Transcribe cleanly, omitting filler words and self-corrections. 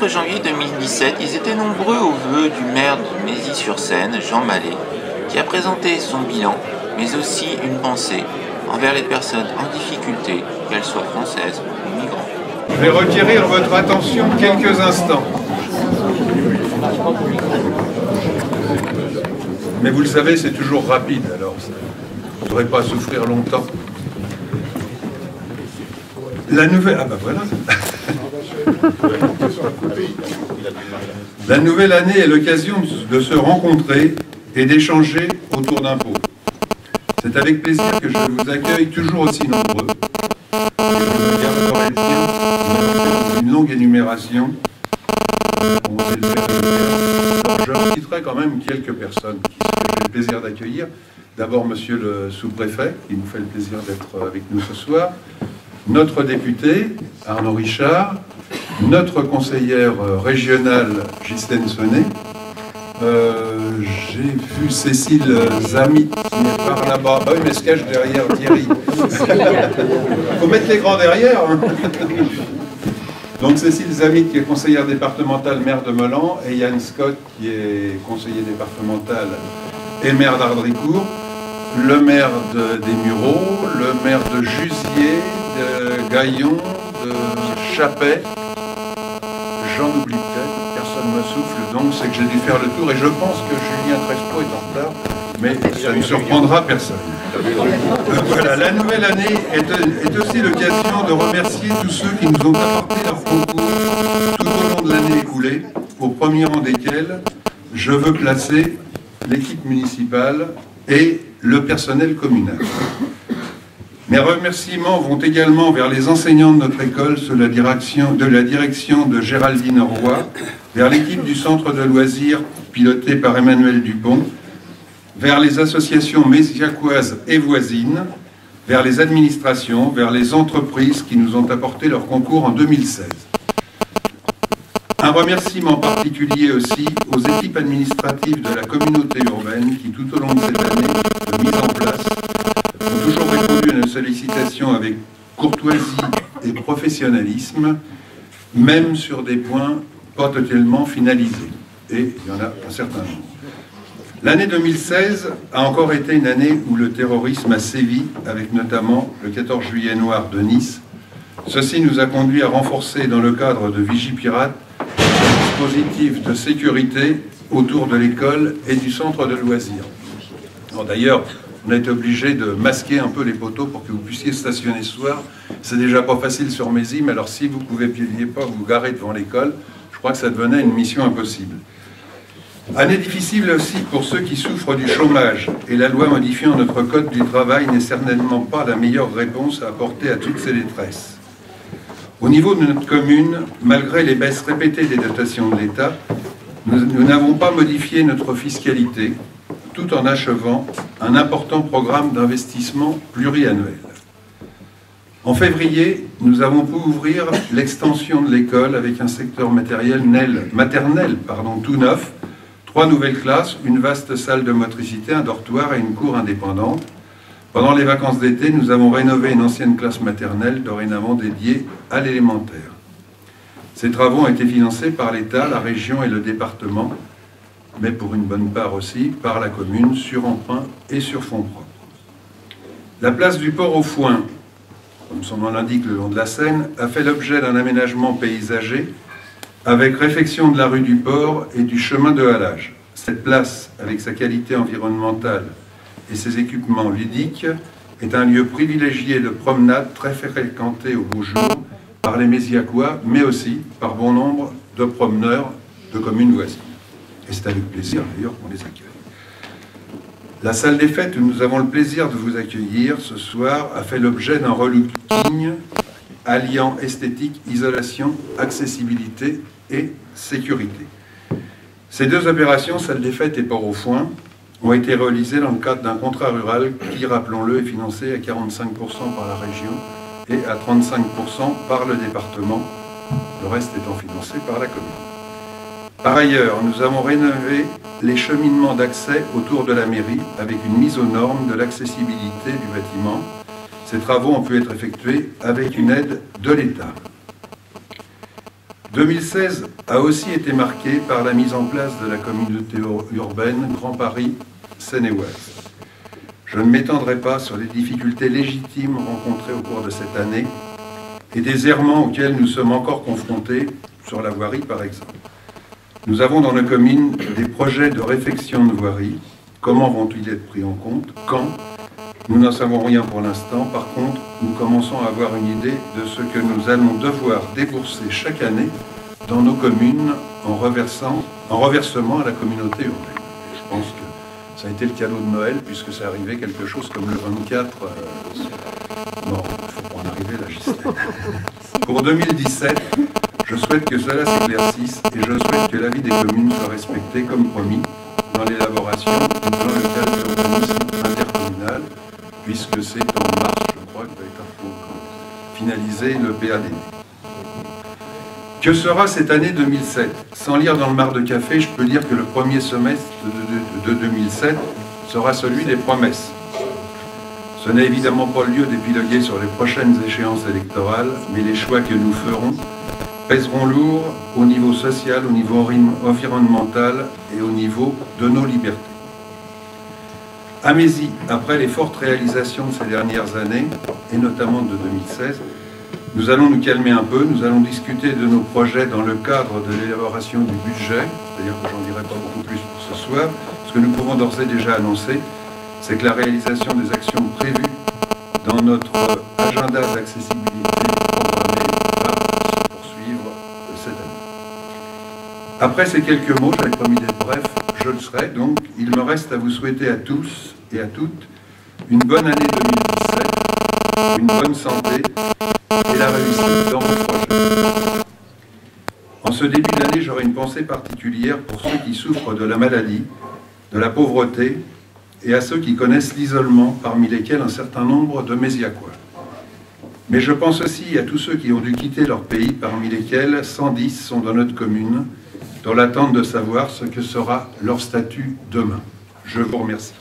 4 janvier 2017, ils étaient nombreux aux vœux du maire de Mézy-sur-Seine, Jean Mallet, qui a présenté son bilan, mais aussi une pensée envers les personnes en difficulté, qu'elles soient françaises ou migrantes. Je vais requérir votre attention quelques instants. Mais vous le savez, c'est toujours rapide, alors vous ne devrez pas souffrir longtemps. La nouvelle... Ah ben voilà. La nouvelle année est l'occasion de se rencontrer et d'échanger autour d'un pot. C'est avec plaisir que je vous accueille toujours aussi nombreux. Et je me garderai bien une longue énumération. Je citerai quand même quelques personnes que j'ai le plaisir d'accueillir. D'abord, monsieur le sous-préfet, qui nous fait le plaisir d'être avec nous ce soir. Notre député, Arnaud Richard. Notre conseillère régionale, Ghislaine Sonnet. J'ai vu Cécile Zamit qui est par là-bas. Ah oui, mais se cache derrière Thierry. Il faut mettre les grands derrière. Hein. Donc Cécile Zamit qui est conseillère départementale maire de Melan et Yann Scott qui est conseiller départemental et maire d'Ardricourt, le maire des Mureaux, le maire de Jusier, de Gaillon, de Chappet. J'en oublie peut-être, personne ne me souffle, donc c'est que j'ai dû faire le tour et je pense que Julien Crespo est en retard, mais ça ne surprendra personne. Voilà, la nouvelle année est aussi l'occasion de remercier tous ceux qui nous ont apporté leur concours tout au long de l'année écoulée, au premier rang desquels je veux placer l'équipe municipale et le personnel communal. Mes remerciements vont également vers les enseignants de notre école sous la direction de Géraldine Roy, vers l'équipe du centre de loisirs pilotée par Emmanuel Dupont, vers les associations méziacoises et voisines, vers les administrations, vers les entreprises qui nous ont apporté leur concours en 2016. Un remerciement particulier aussi aux équipes administratives de la communauté urbaine qui, tout au long de cette année de mise en place, ont toujours répondu à nos sollicitations avec courtoisie et professionnalisme, même sur des points pas totalement finalisés. Et il y en a un certain nombre. L'année 2016 a encore été une année où le terrorisme a sévi, avec notamment le 14 juillet noir de Nice. Ceci nous a conduit à renforcer dans le cadre de Vigipirate un dispositif de sécurité autour de l'école et du centre de loisirs. D'ailleurs, on a été obligé de masquer un peu les poteaux pour que vous puissiez stationner ce soir. C'est déjà pas facile sur Mézy, mais alors si vous ne pouviez pas vous garer devant l'école, je crois que ça devenait une mission impossible. Année difficile aussi pour ceux qui souffrent du chômage, et la loi modifiant notre code du travail n'est certainement pas la meilleure réponse à apporter à toutes ces détresses. Au niveau de notre commune, malgré les baisses répétées des dotations de l'État, nous n'avons pas modifié notre fiscalité, tout en achevant un important programme d'investissement pluriannuel. En février, nous avons pu ouvrir l'extension de l'école avec un secteur maternel tout neuf, 3 nouvelles classes, une vaste salle de motricité, un dortoir et une cour indépendante. Pendant les vacances d'été, nous avons rénové une ancienne classe maternelle, dorénavant dédiée à l'élémentaire. Ces travaux ont été financés par l'État, la région et le département, mais pour une bonne part aussi par la commune, sur emprunt et sur fonds propres. La place du port au Foin, comme son nom l'indique le long de la Seine, a fait l'objet d'un aménagement paysager avec réfection de la rue du Port et du chemin de halage. Cette place, avec sa qualité environnementale et ses équipements ludiques, est un lieu privilégié de promenade très fréquenté au beau jour par les Méziacois, mais aussi par bon nombre de promeneurs de communes voisines. Et c'est avec plaisir d'ailleurs qu'on les accueille. La salle des fêtes où nous avons le plaisir de vous accueillir ce soir a fait l'objet d'un relooking alliant esthétique, isolation, accessibilité et sécurité. Ces 2 opérations, salle des fêtes et port au Foin, ont été réalisées dans le cadre d'un contrat rural qui, rappelons-le, est financé à 45% par la région et à 35% par le département, le reste étant financé par la commune. Par ailleurs, nous avons rénové les cheminements d'accès autour de la mairie avec une mise aux normes de l'accessibilité du bâtiment. Ces travaux ont pu être effectués avec une aide de l'État. 2016 a aussi été marqué par la mise en place de la communauté urbaine Grand Paris Seine-et-Oise. Je ne m'étendrai pas sur les difficultés légitimes rencontrées au cours de cette année et des errements auxquels nous sommes encore confrontés, sur la voirie par exemple. Nous avons dans nos communes des projets de réfection de voirie. Comment vont-ils être pris en compte? Quand? Nous n'en savons rien pour l'instant. Par contre, nous commençons à avoir une idée de ce que nous allons devoir débourser chaque année dans nos communes en reversement à la communauté urbaine. Je pense que ça a été le cadeau de Noël, puisque ça arrivait quelque chose comme le 24. Non, il faut pas en arriver là, Gisèle. Pour 2017, je souhaite que cela s'éclaircisse et je souhaite que l'avis des communes soit respecté comme promis dans l'élaboration du plan local d'urbanisme intercommunal, puisque c'est en mars, je crois, que va être finalisé le PADD. Que sera cette année 2007? Sans lire dans le mar de café, je peux dire que le premier semestre de 2007 sera celui des promesses. Ce n'est évidemment pas le lieu d'épiloguer sur les prochaines échéances électorales, mais les choix que nous ferons pèseront lourd au niveau social, au niveau environnemental et au niveau de nos libertés. À Mézy, après les fortes réalisations de ces dernières années, et notamment de 2016, nous allons nous calmer un peu, nous allons discuter de nos projets dans le cadre de l'élaboration du budget, c'est-à-dire que j'en dirai pas beaucoup plus pour ce soir. Ce que nous pouvons d'ores et déjà annoncer, c'est que la réalisation des actions prévues dans notre agenda d'accessibilité programmé va se poursuivre cette année. Après ces quelques mots, j'avais promis d'être bref, je le serai, donc il me reste à vous souhaiter à tous et à toutes une bonne année 2017, une bonne santé et la réussite dans vos projets. En ce début d'année, j'aurai une pensée particulière pour ceux qui souffrent de la maladie, de la pauvreté et à ceux qui connaissent l'isolement, parmi lesquels un certain nombre de Méziacois. Mais je pense aussi à tous ceux qui ont dû quitter leur pays, parmi lesquels 110 sont dans notre commune, dans l'attente de savoir ce que sera leur statut demain. Je vous remercie.